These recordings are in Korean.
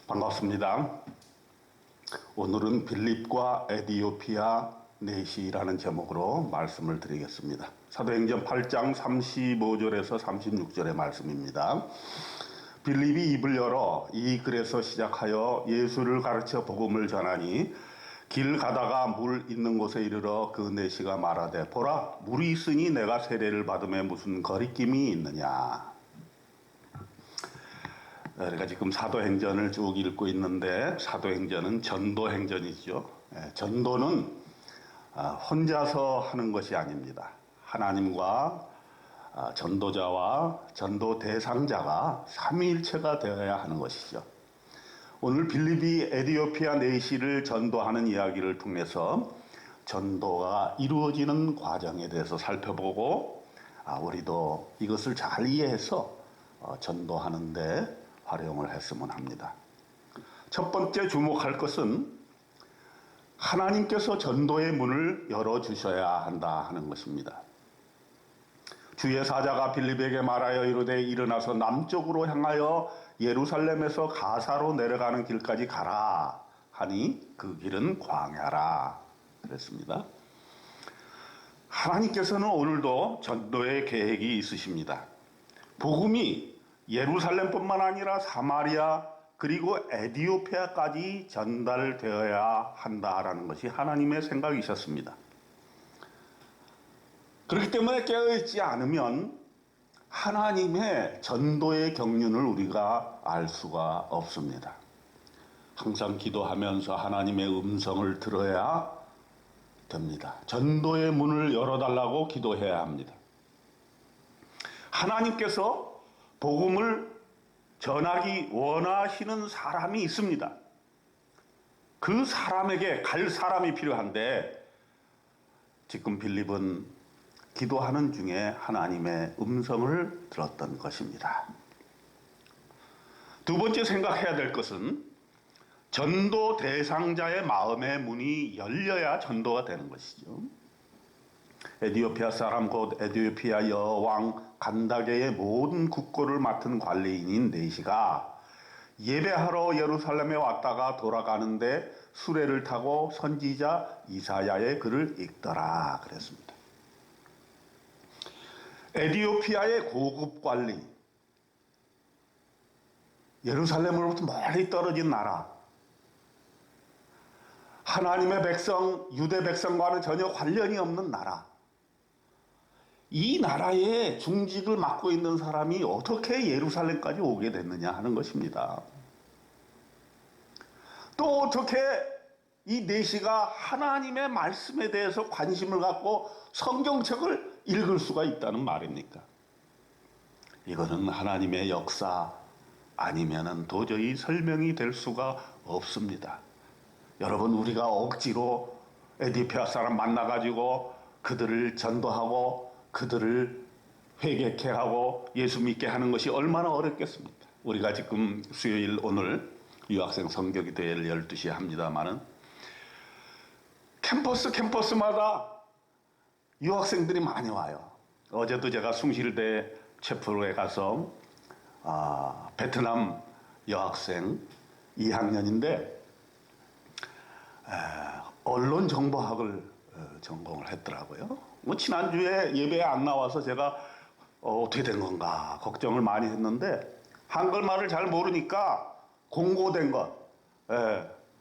반갑습니다. 오늘은 빌립과 에디오피아 내시라는 제목으로 말씀을 드리겠습니다. 사도행전 8장 35절에서 36절의 말씀입니다. 빌립이 입을 열어 이 글에서 시작하여 예수를 가르쳐 복음을 전하니 길 가다가 물 있는 곳에 이르러 그 내시가 말하되 보라 물이 있으니 내가 세례를 받음에 무슨 거리낌이 있느냐. 우리가 지금 사도행전을 쭉 읽고 있는데 사도행전은 전도행전이죠. 전도는 혼자서 하는 것이 아닙니다. 하나님과 전도자와 전도 대상자가 삼위일체가 되어야 하는 것이죠. 오늘 빌립이 에디오피아 내시를 전도하는 이야기를 통해서 전도가 이루어지는 과정에 대해서 살펴보고 우리도 이것을 잘 이해해서 전도하는데 활용을 했으면 합니다. 첫 번째 주목할 것은 하나님께서 전도의 문을 열어주셔야 한다 하는 것입니다. 주의 사자가 빌립에게 말하여 이르되 일어나서 남쪽으로 향하여 예루살렘에서 가사로 내려가는 길까지 가라 하니 그 길은 광야라 그랬습니다. 하나님께서는 오늘도 전도의 계획이 있으십니다. 복음이 예루살렘뿐만 아니라 사마리아 그리고 에디오피아까지 전달되어야 한다라는 것이 하나님의 생각이셨습니다. 그렇기 때문에 깨어있지 않으면 하나님의 전도의 경륜을 우리가 알 수가 없습니다. 항상 기도하면서 하나님의 음성을 들어야 됩니다. 전도의 문을 열어달라고 기도해야 합니다. 하나님께서 복음을 전하기 원하시는 사람이 있습니다. 그 사람에게 갈 사람이 필요한데 지금 빌립은 기도하는 중에 하나님의 음성을 들었던 것입니다. 두 번째 생각해야 될 것은 전도 대상자의 마음의 문이 열려야 전도가 되는 것이죠. 에디오피아 사람 곧 에디오피아 여왕 간다게의 모든 국고를 맡은 관리인인 내시가 예배하러 예루살렘에 왔다가 돌아가는데 수레를 타고 선지자 이사야의 글을 읽더라 그랬습니다. 에디오피아의 고급 관리, 예루살렘으로부터 멀리 떨어진 나라, 하나님의 백성, 유대 백성과는 전혀 관련이 없는 나라, 이 나라의 중직을 맡고 있는 사람이 어떻게 예루살렘까지 오게 됐느냐 하는 것입니다. 또 어떻게 이 내시가 하나님의 말씀에 대해서 관심을 갖고 성경책을 읽을 수가 있다는 말입니까? 이거는 하나님의 역사 아니면은 도저히 설명이 될 수가 없습니다. 여러분, 우리가 억지로 에디오피아 사람 만나가지고 그들을 전도하고 그들을 회개케 하고 예수 믿게 하는 것이 얼마나 어렵겠습니까? 우리가 지금 수요일 오늘 유학생 성교기도회를 12시에 합니다마는 캠퍼스마다 유학생들이 많이 와요. 어제도 제가 숭실대 채플에 가서 베트남 여학생 2학년인데 언론정보학을 전공을 했더라고요. 지난주에 예배에 안 나와서 제가 어떻게 된 건가 걱정을 많이 했는데 한글말을 잘 모르니까 공고된 것,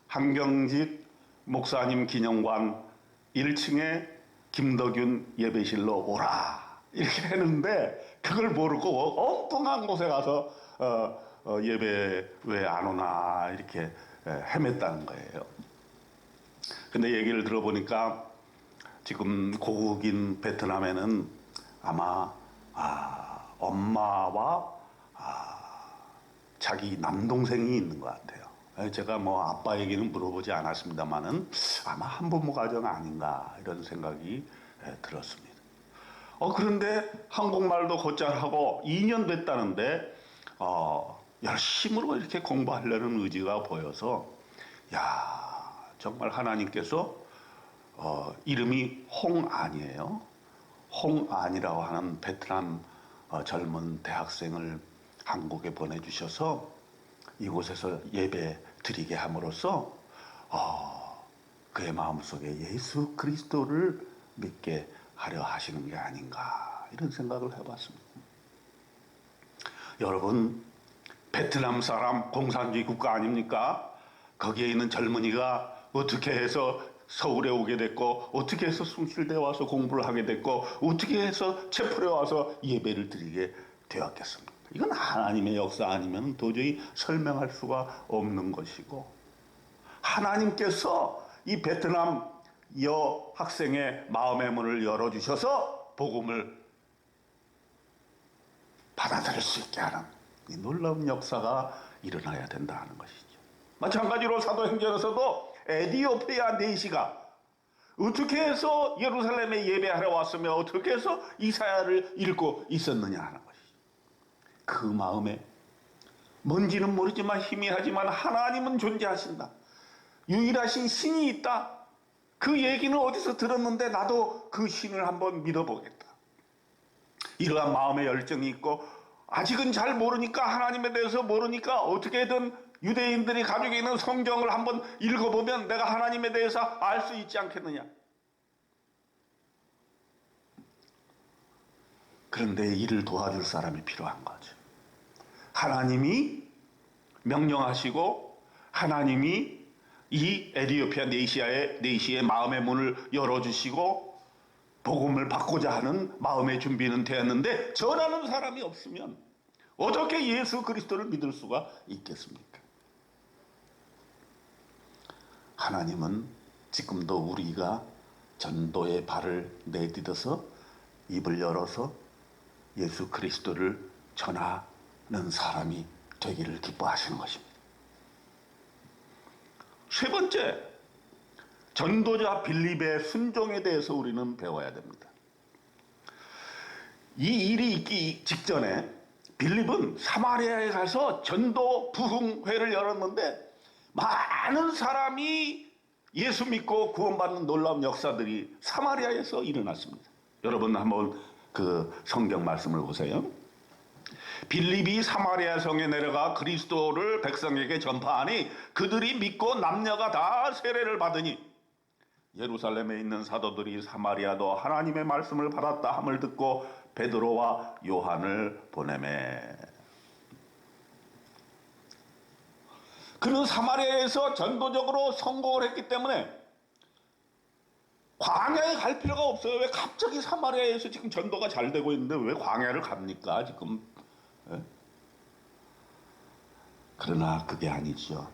한경직 목사님 기념관 1층에 김덕윤 예배실로 오라 이렇게 했는데 그걸 모르고 엉뚱한 곳에 가서 예배 왜 안 오나 이렇게 헤맸다는 거예요. 근데 얘기를 들어보니까 지금 고국인 베트남에는 아마 엄마와 자기 남동생이 있는 것 같아요. 제가 아빠 얘기는 물어보지 않았습니다만은 아마 한부모 가정 아닌가 이런 생각이 들었습니다. 그런데 한국말도 곧잘하고 2년 됐다는데 열심으로 이렇게 공부하려는 의지가 보여서 정말 하나님께서 이름이 홍안이에요. 홍안이라고 하는 베트남 젊은 대학생을 한국에 보내주셔서 이곳에서 예배 드리게 함으로써 그의 마음속에 예수 그리스도를 믿게 하려 하시는 게 아닌가, 이런 생각을 해봤습니다. 여러분, 베트남 사람 공산주의 국가 아닙니까? 거기에 있는 젊은이가 어떻게 해서 서울에 오게 됐고, 어떻게 해서 숭실대에 와서 공부를 하게 됐고, 어떻게 해서 체포에 와서 예배를 드리게 되었겠습니까? 이건 하나님의 역사 아니면 도저히 설명할 수가 없는 것이고, 하나님께서 이 베트남 여학생의 마음의 문을 열어주셔서 복음을 받아들일 수 있게 하는 이 놀라운 역사가 일어나야 된다 하는 것이죠. 마찬가지로 사도행전에서도 에디오피아 내시가 어떻게 해서 예루살렘에 예배하러 왔으며 어떻게 해서 이사야를 읽고 있었느냐 하는 것이죠. 그 마음에 뭔지는 모르지만 희미하지만 하나님은 존재하신다, 유일하신 신이 있다, 그 얘기는 어디서 들었는데 나도 그 신을 한번 믿어보겠다, 이러한 마음의 열정이 있고, 아직은 잘 모르니까, 하나님에 대해서 모르니까 어떻게든 유대인들이 가지고 있는 성경을 한번 읽어보면 내가 하나님에 대해서 알 수 있지 않겠느냐. 그런데 이를 도와줄 사람이 필요한 거죠. 하나님이 명령하시고 하나님이 이 에디오피아 내시의 마음의 문을 열어주시고 복음을 받고자 하는 마음의 준비는 되었는데 전하는 사람이 없으면 어떻게 예수 그리스도를 믿을 수가 있겠습니까? 하나님은 지금도 우리가 전도의 발을 내딛어서 입을 열어서 예수 그리스도를 전하는 사람이 되기를 기뻐하시는 것입니다. 세 번째, 전도자 빌립의 순종에 대해서 우리는 배워야 됩니다. 이 일이 있기 직전에 빌립은 사마리아에 가서 전도 부흥회를 열었는데 많은 사람이 예수 믿고 구원받는 놀라운 역사들이 사마리아에서 일어났습니다. 여러분 한번 그 성경 말씀을 보세요. 빌립이 사마리아 성에 내려가 그리스도를 백성에게 전파하니 그들이 믿고 남녀가 다 세례를 받으니 예루살렘에 있는 사도들이 사마리아도 하나님의 말씀을 받았다 함을 듣고 베드로와 요한을 보내매. 그는 사마리아에서 전도적으로 성공을 했기 때문에 광야에 갈 필요가 없어요. 왜 갑자기 사마리아에서 지금 전도가 잘 되고 있는데 왜 광야를 갑니까 지금? 예? 그러나 그게 아니죠.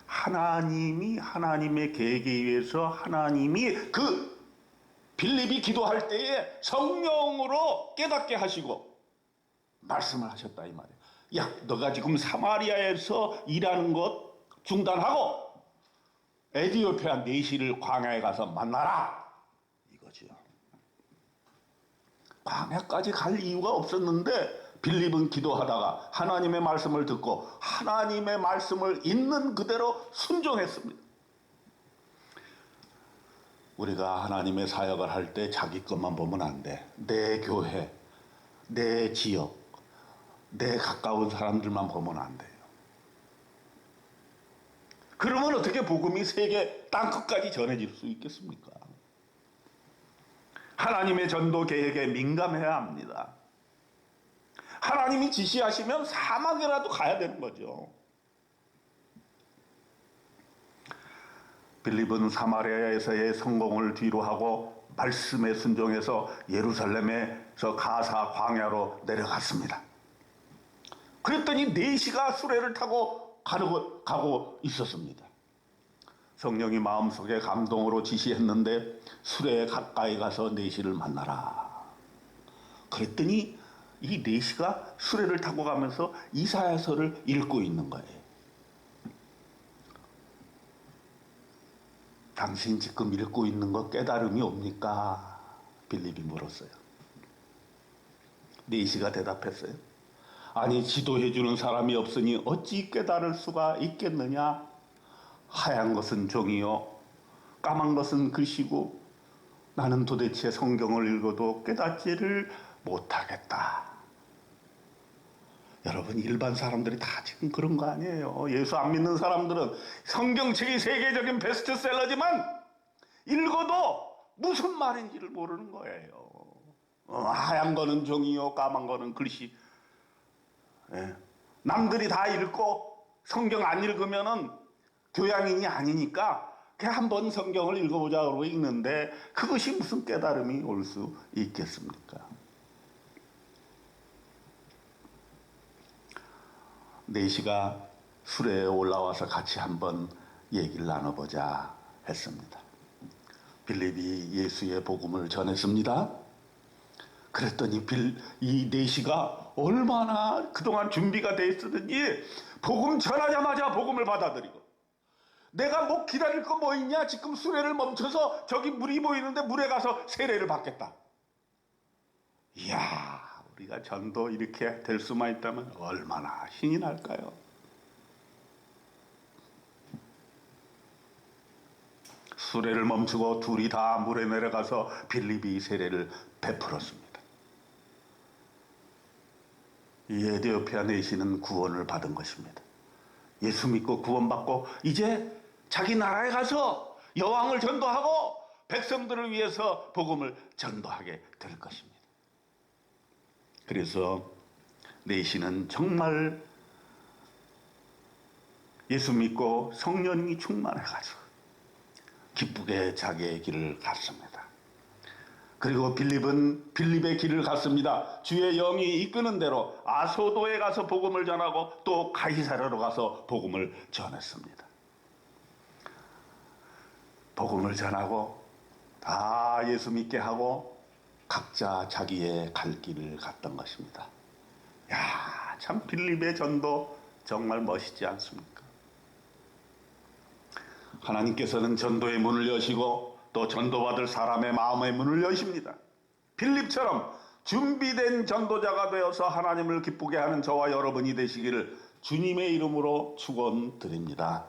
하나님이 하나님의 계획에 의해서 하나님이 그 빌립이 기도할 때에 성령으로 깨닫게 하시고 말씀을 하셨다 이 말이에요. 야, 너가 지금 사마리아에서 일하는 것 중단하고 에디오피아 내시를 광야에 가서 만나라 이거죠. 광야까지 갈 이유가 없었는데 빌립은 기도하다가 하나님의 말씀을 듣고 하나님의 말씀을 있는 그대로 순종했습니다. 우리가 하나님의 사역을 할 때 자기 것만 보면 안 돼. 내 교회, 내 지역, 내 가까운 사람들만 보면 안 돼요. 그러면 어떻게 복음이 세계 땅끝까지 전해질 수 있겠습니까? 하나님의 전도 계획에 민감해야 합니다. 하나님이 지시하시면 사막이라도 가야 되는 거죠. 빌립은 사마리아에서의 성공을 뒤로하고 말씀에 순종해서 예루살렘에서 가사 광야로 내려갔습니다. 그랬더니 4시가 수레를 타고 가고 있었습니다. 성령이 마음속에 감동으로 지시했는데 수레에 가까이 가서 4시를 만나라. 그랬더니 이 4시가 수레를 타고 가면서 이사야서를 읽고 있는 거예요. 당신 지금 읽고 있는 거 깨달음이 옵니까? 빌립이 물었어요. 4시가 대답했어요. 아니, 지도해주는 사람이 없으니 어찌 깨달을 수가 있겠느냐? 하얀 것은 종이요, 까만 것은 글씨고 나는 도대체 성경을 읽어도 깨닫지를 못하겠다. 여러분 일반 사람들이 다 지금 그런 거 아니에요. 예수 안 믿는 사람들은 성경책이 세계적인 베스트셀러지만 읽어도 무슨 말인지를 모르는 거예요. 하얀 거는 종이요 까만 거는 글씨. 예. 남들이 다 읽고 성경 안 읽으면은 교양인이 아니니까 그냥 한번 성경을 읽어보자 그러고 읽는데 그것이 무슨 깨달음이 올 수 있겠습니까? 네시가 수레에 올라와서 같이 한번 얘기를 나눠보자 했습니다. 빌립이 예수의 복음을 전했습니다. 그랬더니 이 네시가 얼마나 그동안 준비가 돼 있었는지 복음 전하자마자 복음을 받아들이고, 내가 뭐 기다릴 거 뭐 있냐? 지금 수레를 멈춰서 저기 물이 보이는데 물에 가서 세례를 받겠다. 이야, 우리가 전도 이렇게 될 수만 있다면 얼마나 신이 날까요? 수레를 멈추고 둘이 다 물에 내려가서 빌립이 세례를 베풀었습니다. 이 에디오피아 내시는 구원을 받은 것입니다. 예수 믿고 구원받고 이제 자기 나라에 가서 여왕을 전도하고 백성들을 위해서 복음을 전도하게 될 것입니다. 그래서 내시는 정말 예수 믿고 성령이 충만해가지고 기쁘게 자기의 길을 갔습니다. 그리고 빌립은 빌립의 길을 갔습니다. 주의 영이 이끄는 대로 아소도에 가서 복음을 전하고 또 가이사랴로 가서 복음을 전했습니다. 복음을 전하고 다 예수 믿게 하고 각자 자기의 갈 길을 갔던 것입니다. 야, 참 빌립의 전도 정말 멋있지 않습니까? 하나님께서는 전도의 문을 여시고 또 전도받을 사람의 마음의 문을 여십니다. 빌립처럼 준비된 전도자가 되어서 하나님을 기쁘게 하는 저와 여러분이 되시기를 주님의 이름으로 축원드립니다.